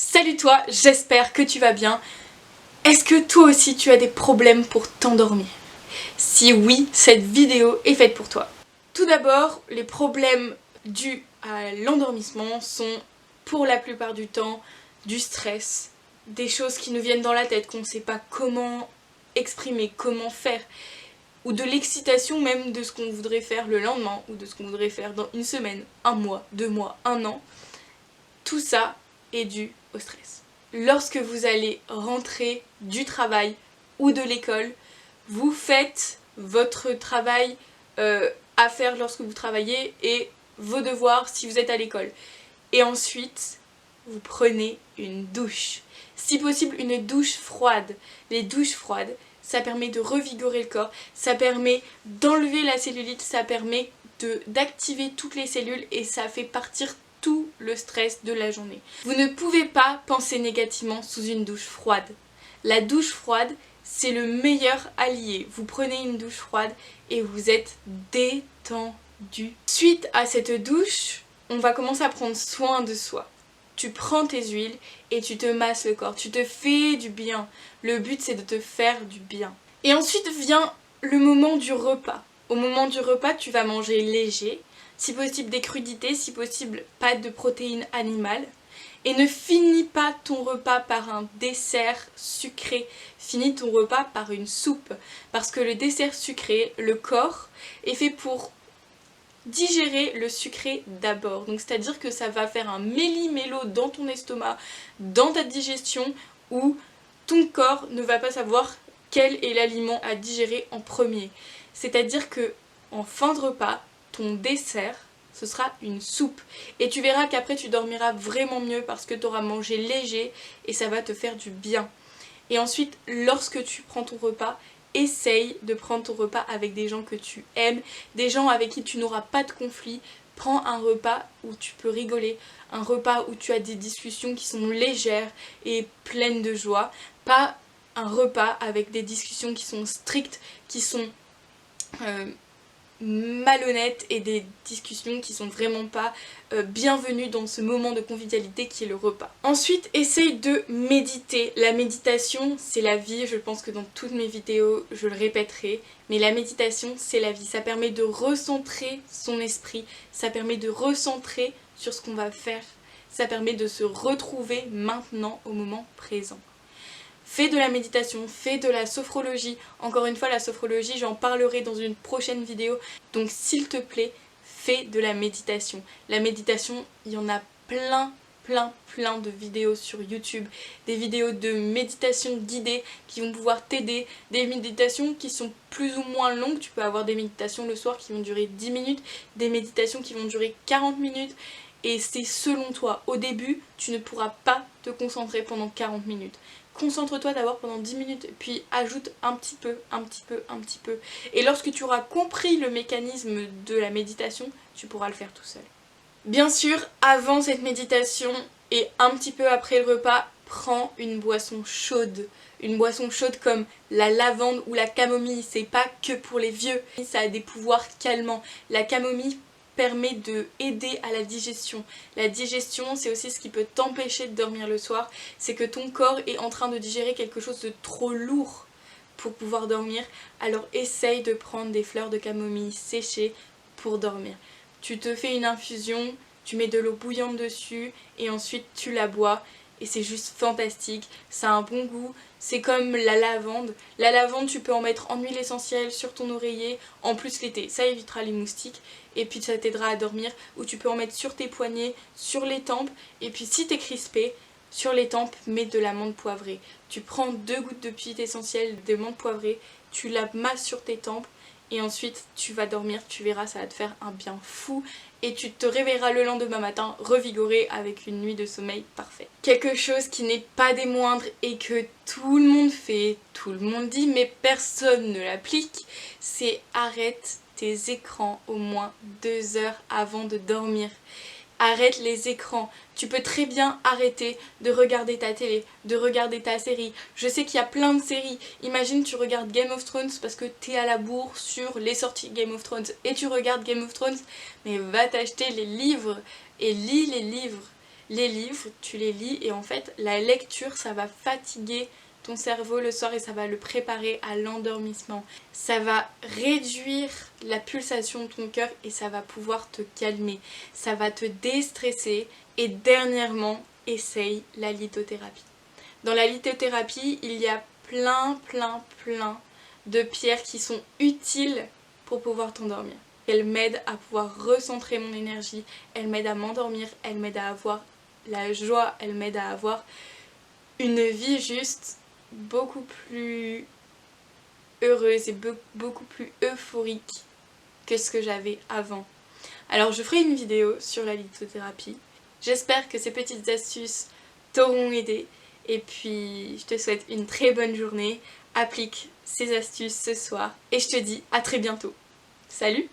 Salut toi, j'espère que tu vas bien. Est-ce que toi aussi tu as des problèmes pour t'endormir? Si oui, cette vidéo est faite pour toi. Tout d'abord, les problèmes dus à l'endormissement sont pour la plupart du temps du stress, des choses qui nous viennent dans la tête qu'on ne sait pas comment exprimer, comment faire, ou de l'excitation même de ce qu'on voudrait faire le lendemain, ou de ce qu'on voudrait faire dans une semaine, un mois, 2 mois, un an. Tout ça est dû au stress. Lorsque vous allez rentrer du travail ou de l'école, vous faites votre travail à faire lorsque vous travaillez et vos devoirs si vous êtes à l'école. Et ensuite, vous prenez une douche. Si possible, une douche froide. Les douches froides, ça permet de revigorer le corps, ça permet d'enlever la cellulite, ça permet d'activer toutes les cellules et ça fait partir tout le stress de la journée. Vous ne pouvez pas penser négativement sous une douche froide. La douche froide, c'est le meilleur allié. Vous prenez une douche froide et vous êtes détendu. Suite à cette douche, on va commencer à prendre soin de soi. Tu prends tes huiles et tu te masses le corps, tu te fais du bien. Le but c'est de te faire du bien. Et ensuite vient le moment du repas. Au moment du repas, tu vas manger léger, si possible des crudités, si possible pas de protéines animales. Et ne finis pas ton repas par un dessert sucré, finis ton repas par une soupe. Parce que le dessert sucré, le corps, est fait pour digérer le sucré d'abord. Donc c'est-à-dire que ça va faire un méli-mélo dans ton estomac, dans ta digestion, où ton corps ne va pas savoir quel est l'aliment à digérer en premier. C'est-à-dire que en fin de repas, ton dessert, ce sera une soupe. Et tu verras qu'après tu dormiras vraiment mieux parce que tu auras mangé léger et ça va te faire du bien. Et ensuite, lorsque tu prends ton repas, essaye de prendre ton repas avec des gens que tu aimes, des gens avec qui tu n'auras pas de conflit. Prends un repas où tu peux rigoler, un repas où tu as des discussions qui sont légères et pleines de joie. Pas un repas avec des discussions qui sont strictes, qui sont malhonnêtes et des discussions qui sont vraiment pas bienvenues dans ce moment de convivialité qui est le repas. Ensuite, essaye de méditer. La méditation, c'est la vie. Je pense que dans toutes mes vidéos, je le répéterai. Mais la méditation, c'est la vie. Ça permet de recentrer son esprit. Ça permet de recentrer sur ce qu'on va faire. Ça permet de se retrouver maintenant au moment présent. Fais de la méditation, fais de la sophrologie. Encore une fois, la sophrologie, j'en parlerai dans une prochaine vidéo. Donc s'il te plaît, fais de la méditation. La méditation, il y en a plein de vidéos sur YouTube. Des vidéos de méditation guidée qui vont pouvoir t'aider. Des méditations qui sont plus ou moins longues. Tu peux avoir des méditations le soir qui vont durer 10 minutes. Des méditations qui vont durer 40 minutes. Et c'est selon toi. Au début, tu ne pourras pas te concentrer pendant 40 minutes. Concentre-toi d'abord pendant 10 minutes, puis ajoute un petit peu. Et lorsque tu auras compris le mécanisme de la méditation, tu pourras le faire tout seul. Bien sûr, avant cette méditation et un petit peu après le repas, prends une boisson chaude. Une boisson chaude comme la lavande ou la camomille, c'est pas que pour les vieux, ça a des pouvoirs calmants. La camomille permet de aider à la digestion. La digestion, c'est aussi ce qui peut t'empêcher de dormir le soir, c'est que ton corps est en train de digérer quelque chose de trop lourd pour pouvoir dormir, alors essaye de prendre des fleurs de camomille séchées pour dormir. Tu te fais une infusion, tu mets de l'eau bouillante dessus et ensuite tu la bois et c'est juste fantastique, ça a un bon goût, c'est comme la lavande. La lavande, tu peux en mettre en huile essentielle sur ton oreiller, en plus l'été, ça évitera les moustiques et puis ça t'aidera à dormir, ou tu peux en mettre sur tes poignets, sur les tempes, et puis si t'es crispé, sur les tempes, mets de la menthe poivrée. Tu prends 2 gouttes de huile essentielle de menthe poivrée, tu la masses sur tes tempes, et ensuite tu vas dormir, tu verras, ça va te faire un bien fou et tu te réveilleras le lendemain matin revigoré avec une nuit de sommeil parfaite. Quelque chose qui n'est pas des moindres et que tout le monde fait, tout le monde dit mais personne ne l'applique, c'est arrête tes écrans au moins 2 heures avant de dormir. Arrête les écrans. Tu peux très bien arrêter de regarder ta télé, de regarder ta série. Je sais qu'il y a plein de séries. Imagine tu regardes Game of Thrones parce que t'es à la bourre sur les sorties Game of Thrones et tu regardes Game of Thrones, mais va t'acheter les livres et lis les livres. les livres, tu les lis et en fait la lecture ça va fatiguer ton cerveau le soir et ça va le préparer à l'endormissement. Ça va réduire la pulsation de ton cœur et ça va pouvoir te calmer. Ça va te déstresser et dernièrement, essaye la lithothérapie. Dans la lithothérapie, il y a plein de pierres qui sont utiles pour pouvoir t'endormir. Elle m'aide à pouvoir recentrer mon énergie, elle m'aide à m'endormir, elle m'aide à avoir la joie, elle m'aide à avoir une vie juste beaucoup plus heureuse et beaucoup plus euphorique que ce que j'avais avant. Alors je ferai une vidéo sur la lithothérapie. J'espère que ces petites astuces t'auront aidé et puis je te souhaite une très bonne journée. Applique ces astuces ce soir et je te dis à très bientôt. Salut!